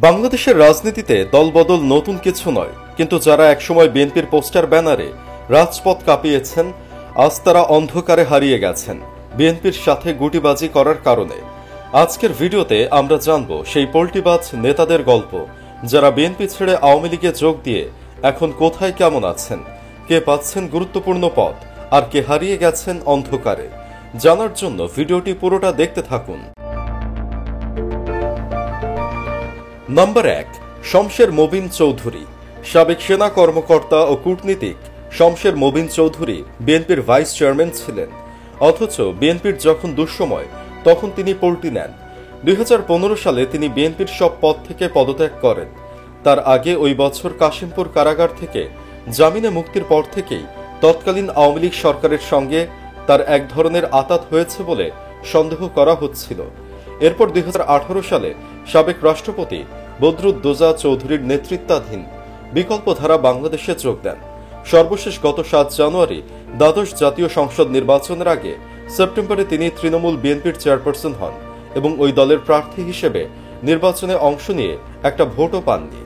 বাংলাদেশের রাজনীতিতে দলবদল নতুন কিছু নয়, কিন্তু যারা একসময় বিএনপির পোস্টার ব্যানারে রাজপথ কাঁপিয়েছেন, আজ তারা অন্ধকারে হারিয়ে গেছেন বিএনপির সাথে গুটিবাজি করার কারণে। আজকের ভিডিওতে আমরা জানব সেই পল্টিবাজ নেতাদের গল্প, যারা বিএনপি ছেড়ে আওয়ামী লীগে যোগ দিয়ে এখন কোথায় কেমন আছেন, কে পাচ্ছেন গুরুত্বপূর্ণ পদ আর কে হারিয়ে গেছেন অন্ধকারে। জানার জন্য ভিডিওটি পুরোটা দেখতে থাকুন। নম্বর 1, শমশের মবিন চৌধুরী। সাবেক সেনা কর্মকর্তা ও কূটনীতিক শমশের মবিন চৌধুরী বিএনপির ভাইস চেয়ারম্যান ছিলেন, অথচ বিএনপির যখন দুঃসময় তখন তিনি পল্টি নেন। 2015 সালে তিনি বিএনপির সব পদ থেকে পদত্যাগ করেন। তার আগে ওই বছর কাশিমপুর কারাগার থেকে জামিনে মুক্তির পর থেকেই তৎকালীন আওয়ামী লীগ সরকারের সঙ্গে তার এক ধরনের আঁতাত হয়েছে বলে সন্দেহ করা হচ্ছিল। এরপর 2018 সালে সাবেক রাষ্ট্রপতি বদরুদ্দোজা চৌধুরীর নেতৃত্বাধীন বিকল্পধারা বাংলাদেশে যোগ দেন। সর্বশেষ গত 7 জানুয়ারি দ্বাদশ জাতীয় সংসদ নির্বাচনের আগে সেপ্টেম্বরে তিনি তৃণমূল বিএনপির চেয়ারপারসন হন এবং ওই দলের প্রার্থী হিসেবে নির্বাচনে অংশ নিয়ে একটা ভোটও পাননি।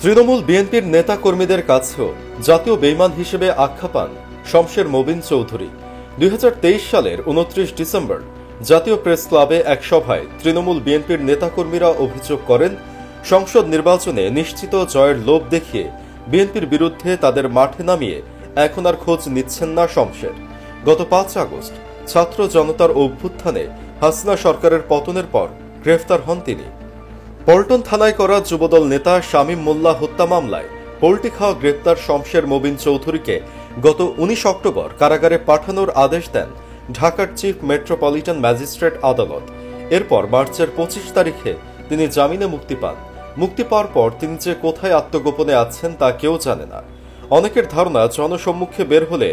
তৃণমূল বিএনপির নেতা কর্মীদের কাছেও জাতীয় বেইমান হিসেবে আখ্যা পান শমশের মবিন চৌধুরী। 2023 সালের 29 ডিসেম্বর জাতীয় প্রেস ক্লাবে এক সভায় তৃণমূল বিএনপির নেতাকর্মীরা অভিযোগ করেন, সংসদ নির্বাচনে নিশ্চিত জয়ের লোভ দেখিয়ে বিএনপির বিরুদ্ধে তাদের মাঠে নামিয়ে এখন আর খোঁজ নিচ্ছেন না শমশের। গত 5 আগস্ট ছাত্র জনতার অভ্যুত্থানে হাসিনা সরকারের পতনের পর গ্রেফতার হন তিনি। পল্টন থানায় করা যুবদল নেতা শামীম মোল্লা হত্যা মামলায় পল্টি খাওয়া গ্রেপ্তার শমশের মবিন চৌধুরীকে গত 19 অক্টোবর কারাগারে পাঠানোর আদেশ দেন ঢাকার চিফ মেট্রোপলিটন ম্যাজিস্ট্রেট আদালত। এরপর মার্চের 25 তারিখে তিনি জামিনে মুক্তি পান। মুক্তি পাওয়ার পর তিনি যে কোথায় আত্মগোপনে আছেন তা কেউ জানে না। অনেকের ধারণা জনসম্মুখে বের হলে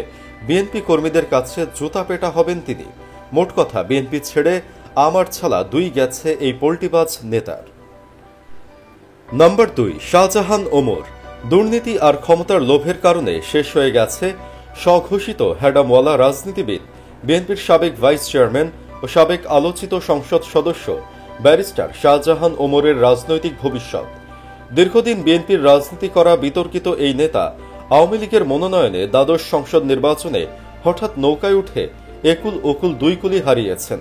বিএনপি কর্মীদের কাছে জুতা পেটা হবেন তিনি। মোট কথা, বিএনপি ছেড়ে আমার ছালা 2 গেছে এই পল্টিবাজ নেতার। নম্বর 2, শাহজাহান ওমর। দুর্নীতি আর ক্ষমতার লোভের কারণে শেষ হয়ে গেছে স্বঘোষিত হ্যাডামওয়ালা রাজনীতিবিদ, বিএনপির সাবেক ভাইস চেয়ারম্যান ও সাবেক আলোচিত সংসদ সদস্য ব্যারিস্টার শাহজাহান ওমরের রাজনৈতিক ভবিষ্যৎ। দীর্ঘদিন বিএনপির রাজনীতি করা বিতর্কিত এই নেতা আওয়ামী লীগের মনোনয়নে দ্বাদশ সংসদ নির্বাচনে হঠাৎ নৌকায় উঠে একুল ওকুল 2 কুলি হারিয়েছেন।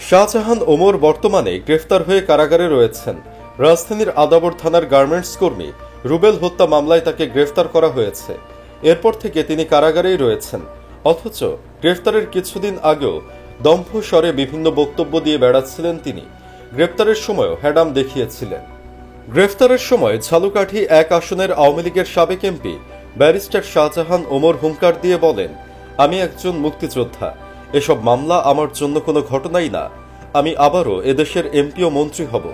শাহজাহান ওমর বর্তমানে গ্রেফতার হয়ে কারাগারে রয়েছেন। রাজধানীর আদাবর থানার গার্মেন্টস কর্মী রুবেল হত্যা মামলায় তাকে গ্রেফতার করা হয়েছে। এরপর থেকে তিনি কারাগারেই রয়েছেন, অথচ গ্রেফতারের কিছুদিন আগেও দম্ভ স্বরে বিভিন্ন বক্তব্য দিয়ে বেড়াচ্ছিলেন তিনি। গ্রেফতারের সময়ও হ্যাডাম দেখিয়েছিলেন। গ্রেফতারের সময় ঝালুকাঠি 1 আসনের আওয়ামী লীগের সাবেক এমপি ব্যারিস্টার শাহজাহান ওমর হুঙ্কার দিয়ে বলেন, আমি একজন মুক্তিযোদ্ধা, এসব মামলা আমার জন্য কোনো ঘটনাই না, আমি আবারও এদেশের এমপি ও মন্ত্রী হব।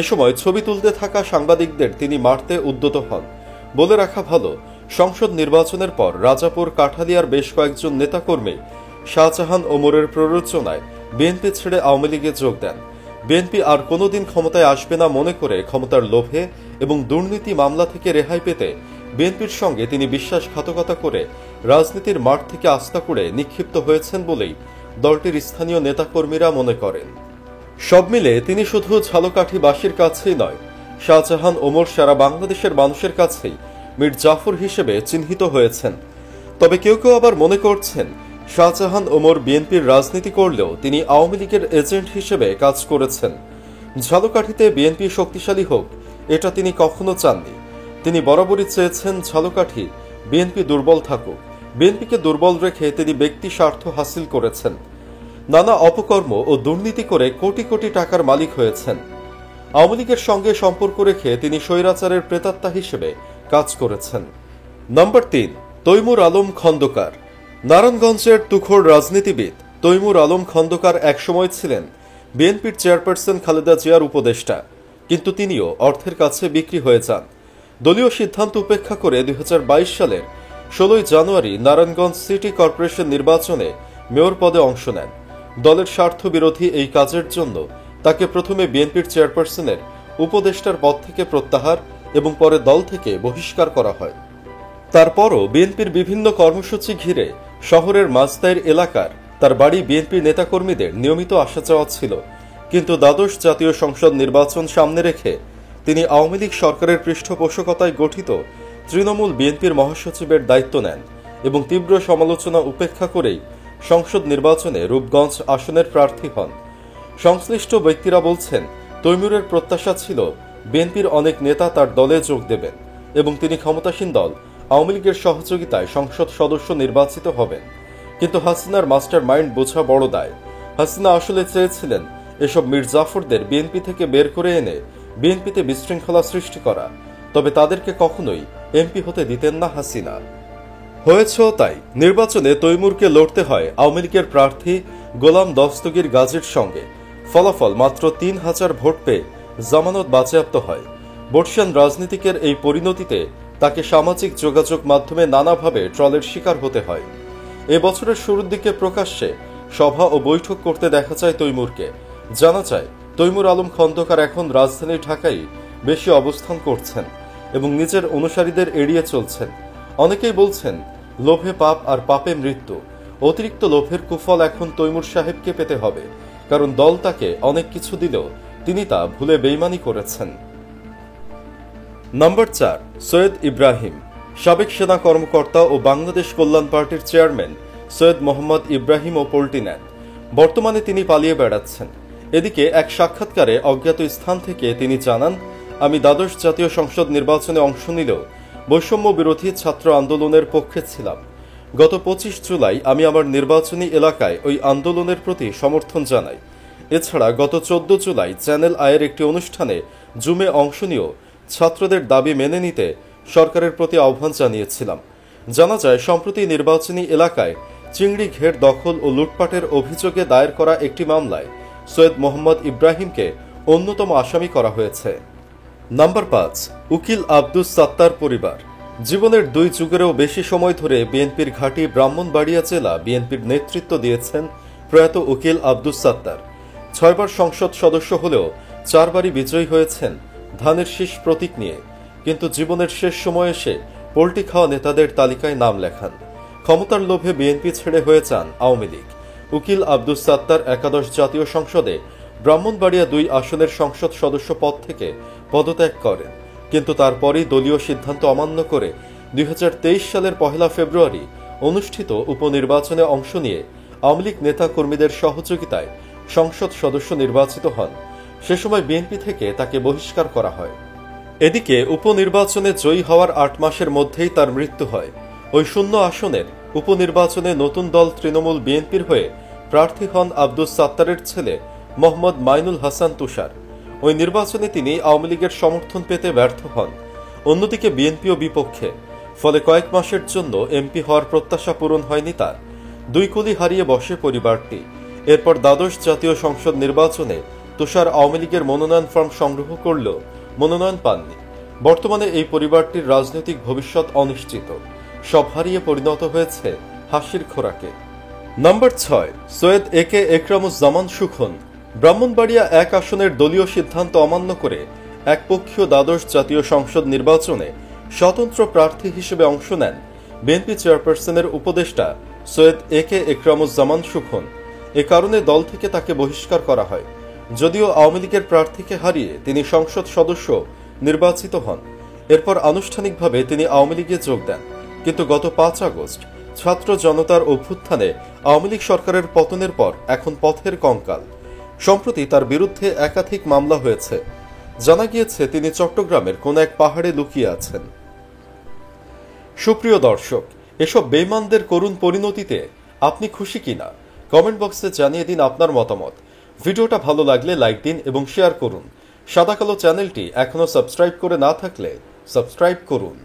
এ সময় ছবি তুলতে থাকা সাংবাদিকদের তিনি মারতে উদ্যত হন। বলে রাখা ভালো, সংসদ নির্বাচনের পর রাজাপুর কাঠালিয়ার বেশ কয়েকজন নেতাকর্মী শাহজাহান ওমরের প্ররোচনায় বিএনপি ছেড়ে আওয়ামী লীগে যোগ দেন। বিএনপি আর কোনোদিন ক্ষমতায় আসবে না মনে করে ক্ষমতার লোভে এবং দুর্নীতি মামলা থেকে রেহাই পেতে বিএনপির সঙ্গে তিনি বিশ্বাসঘাতকতা করে রাজনীতির মাঠ থেকে আস্থা করে নিক্ষিপ্ত হয়েছেন বলেই দলটির স্থানীয় নেতাকর্মীরা মনে করেন। সব মিলে তিনি শুধু ঝালকাঠিবাসীর কাছেই নয়, শাহজাহান ওমর সারা বাংলাদেশের মানুষের কাছেই মীর জাফর হিসেবে চিহ্নিত হয়েছেন। তবে কেউ কেউ আবার মনে করছেন, শাহজাহান ওমর বিএনপির রাজনীতি করলেও তিনি আওয়ামী লীগের এজেন্ট হিসেবে কাজ করেছেন। ঝালকাঠিতে বিএনপি শক্তিশালী হোক, এটা তিনি কখনো চাননি। তিনি বরাবরই চেয়েছেন ঝালকাঠি বিএনপি দুর্বল থাকুক। বিএনপিকে দুর্বল রেখে তিনি ব্যক্তি স্বার্থ হাসিল করেছেন। নানা অপকর্ম ও দুর্নীতি করে কোটি কোটি টাকার মালিক হয়েছেন। আওয়ামী লীগের সঙ্গে সম্পর্ক রেখে তিনি স্বৈরাচারের প্রেতাত্মা হিসেবে কাজ করেছেন। নম্বর 3, তৈমুর আলম খন্দকার। নারায়ণগঞ্জের তুখোড় রাজনীতিবিদ তৈমুর আলম খন্দকার একসময় ছিলেন বিএনপির চেয়ারপারসন খালেদা জিয়ার উপদেষ্টা, কিন্তু তিনিও অর্থের কাছে বিক্রি হয়ে যান। দলীয় সিদ্ধান্ত উপেক্ষা করে 2022 সালের 16 জানুয়ারি নারায়ণগঞ্জ সিটি কর্পোরেশন নির্বাচনে মেয়র পদে অংশ নেন। দলের স্বার্থ বিরোধী এই কাজের জন্য তাকে প্রথমে বিএনপির চেয়ারপারসনের উপদেষ্টার পদ থেকে প্রত্যাহার এবং পরে দল থেকে বহিষ্কার করা হয়। তারপরও বিএনপির বিভিন্ন কর্মসূচি ঘিরে শহরের মাঝদাইর এলাকার তার বাড়ি বিএনপির নেতাকর্মীদের নিয়মিত আসা যাওয়া ছিল, কিন্তু দ্বাদশ জাতীয় সংসদ নির্বাচন সামনে রেখে তিনি আওয়ামী লীগ সরকারের পৃষ্ঠপোষকতায় গঠিত তৃণমূল বিএনপির মহাসচিবের দায়িত্ব নেন এবং তীব্র সমালোচনা উপেক্ষা করেই সংসদ নির্বাচনে রূপগঞ্জ আসনের প্রার্থী হন। সংশ্লিষ্ট ব্যক্তিরা বলছেন, তৈমুরের প্রত্যাশা ছিল বিএনপির অনেক নেতা তার দলে যোগ দেবেন এবং তিনি ক্ষমতাসীন দল আওয়ামী লীগের সহযোগিতায় সংসদ সদস্য নির্বাচিত হবেন। কিন্তু হাসিনার মাস্টার মাইন্ড বোঝা বড় দায়। হাসিনা আসলে চেয়েছিলেন এসব মির্জাফরদের বিএনপি থেকে বের করে এনে বিএনপিতে বিশৃঙ্খলা সৃষ্টি করা, তবে তাদেরকে কখনোই এমপি হতে দিতেন না হাসিনা। হয়েছেও তাই। নির্বাচনে তৈমুরকে লড়তে হয় আওয়ামী লীগের প্রার্থী গোলাম দস্তগীর গাজীর সঙ্গে। ফলাফল মাত্র ৩,০০০ ভোট পেয়ে জামানত বাজেয়াপ্ত হয়। বর্ষিয়ান রাজনীতিকের এই পরিণতিতে তাকে সামাজিক যোগাযোগ মাধ্যমে নানাভাবে ট্রলের শিকার হতে হয়। এ বছরের শুরুর দিকে প্রকাশ্যে সভা ও বৈঠক করতে দেখা যায় তৈমুরকে। জানা যায়, তৈমুর আলম খন্দকার এখন রাজধানী ঢাকায় বেশি অবস্থান করছেন এবং নিজের অনুসারীদের এড়িয়ে চলছেন। অনেকেই বলছেন, লোভে পাপ আর পাপে মৃত্যু। অতিরিক্ত লোভের কুফল এখন তৈমুর সাহেবকে পেতে হবে, কারণ দল তাকে অনেক কিছু দিলেও তিনি তা ভুলে বেইমানি করেছেন। নম্বর 4, সৈয়দ ইব্রাহিম। সাবেক সেনা কর্মকর্তা ও বাংলাদেশ কল্যাণ পার্টির চেয়ারম্যান সৈয়দ মোহাম্মদ ইব্রাহিমও পল্টি নেন। বর্তমানে তিনি পালিয়ে বেড়াচ্ছেন। এদিকে এক সাক্ষাৎকারে অজ্ঞাত স্থান থেকে তিনি জানান, আমি দ্বাদশ জাতীয় সংসদ নির্বাচনে অংশ নিলেও বৈষম্য বিরোধী ছাত্র আন্দোলনের পক্ষে ছিলাম। গত 25 জুলাই আমি আমার নির্বাচনী এলাকায় ওই আন্দোলনের প্রতি সমর্থন জানাই। এছাড়া গত 14 জুলাই চ্যানেল আয়ের একটি অনুষ্ঠানে জুমে অংশ নিয়েও ছাত্রদের দাবি মেনে নিতে সরকারের প্রতি আহ্বান জানিয়েছিলাম। জানা যায়, সম্প্রতি নির্বাচনী এলাকায় চিংড়ি ঘের দখল ও লুটপাটের অভিযোগে দায়ের করা একটি মামলায় সৈয়দ মোহাম্মদ ইব্রাহিমকে অন্যতম আসামি করা হয়েছে। নাম্বার 5, উকিল আব্দুস সাত্তার পরিবার। জীবনের 2 যুগেরও বেশি সময় ধরে বিএনপির ঘাঁটি ব্রাহ্মণবাড়িয়া জেলা বিএনপির নেতৃত্ব দিয়েছেন প্রয়াত উকিল আব্দুস সাত্তার। 6 বার সংসদ সদস্য হলেও 4 বারই বিজয়ী হয়েছেন ধানের শীষ প্রতীক নিয়ে। কিন্তু জীবনের শেষ সময়ে এসে পোল্টি খাওয়া নেতাদের তালিকায় নাম লেখান। ক্ষমতার লোভে বিএনপি ছেড়ে হয়ে যান আওয়ামী লীগ। উকিল আব্দুস সাত্তার একাদশ জাতীয় সংসদে ব্রাহ্মণবাড়িয়া 2 আসনের সংসদ সদস্য পদ থেকে পদত্যাগ করেন, কিন্তু তারপরই দলীয় সিদ্ধান্ত অমান্য করে 2023 সালের 1 ফেব্রুয়ারি অনুষ্ঠিত উপনির্বাচনে অংশ নিয়ে আওয়ামী লীগ নেতা কর্মীদের সহযোগিতায় সংসদ সদস্য নির্বাচিত হন। সে সময় বিএনপি থেকে তাকে বহিষ্কার করা হয়। এদিকে উপনির্বাচনে জয়ী হওয়ার 8 মাসের মধ্যেই তার মৃত্যু হয়। ওই শূন্য আসনের উপনির্বাচনে নতুন দল তৃণমূল বিএনপির হয়ে প্রার্থী হন আব্দুস সাত্তারের ছেলে মোহাম্মদ মাইনুল হাসান তুষার। ওই নির্বাচনে তিনি আওয়ামী লীগের সমর্থন পেতে ব্যর্থ হন। অন্যদিকে বিএনপিও বিপক্ষে, ফলে কয়েক মাসের জন্য এমপি হওয়ার প্রত্যাশা পূরণ হয়নি তার। 2 কুলি হারিয়ে বসে পরিবারটি। এরপর দ্বাদশ জাতীয় সংসদ নির্বাচনে তুষার আওয়ামী লীগের মনোনয়ন ফর্ম সংগ্রহ করলেও মনোনয়ন পাননি। বর্তমানে এই পরিবারটির রাজনৈতিক ভবিষ্যৎ অনিশ্চিত। সব হারিয়ে পরিণত হয়েছে হাসির খোরাকে। নম্বর 6, সৈয়দ একে একরামুজ্জামান সুখন। ব্রাহ্মণবাড়িয়া 1 আসনের দলীয় সিদ্ধান্ত অমান্য করে একপক্ষীয় দ্বাদশ জাতীয় সংসদ নির্বাচনে স্বতন্ত্র প্রার্থী হিসেবে অংশ নেন বিএনপি চেয়ারপারসনের উপদেষ্টা সৈয়দ একে একরামুজ্জামান সুখন। এ কারণে দল থেকে তাকে বহিষ্কার করা হয়। যদিও আওয়ামী লীগের প্রার্থীকে হারিয়ে তিনি সংসদ সদস্য নির্বাচিত হন। এরপর আনুষ্ঠানিকভাবে তিনি আওয়ামী লীগে যোগ দেন। কিন্তু গত 5 আগস্ট ছাত্র জনতার অভ্যুত্থানে আওয়ামী লীগ সরকারের পতনের পর এখন পথের কঙ্কাল। সম্প্রতি তার বিরুদ্ধে একাধিক মামলা হয়েছে। জানা গিয়েছে তিনি চট্টগ্রামের কোন এক পাহাড়ে লুকিয়ে আছেন। সুপ্রিয় দর্শক, এসব বেঈমানদের করুণ পরিণতিতে আপনি খুশি কিনা কমেন্ট বক্সে জানিয়ে দিন আপনার মতামত। ভিডিওটা ভালো লাগলে লাইক দিন এবং শেয়ার করুন। সাদা কালো চ্যানেলটি এখনো সাবস্ক্রাইব করে না থাকলে সাবস্ক্রাইব করুন।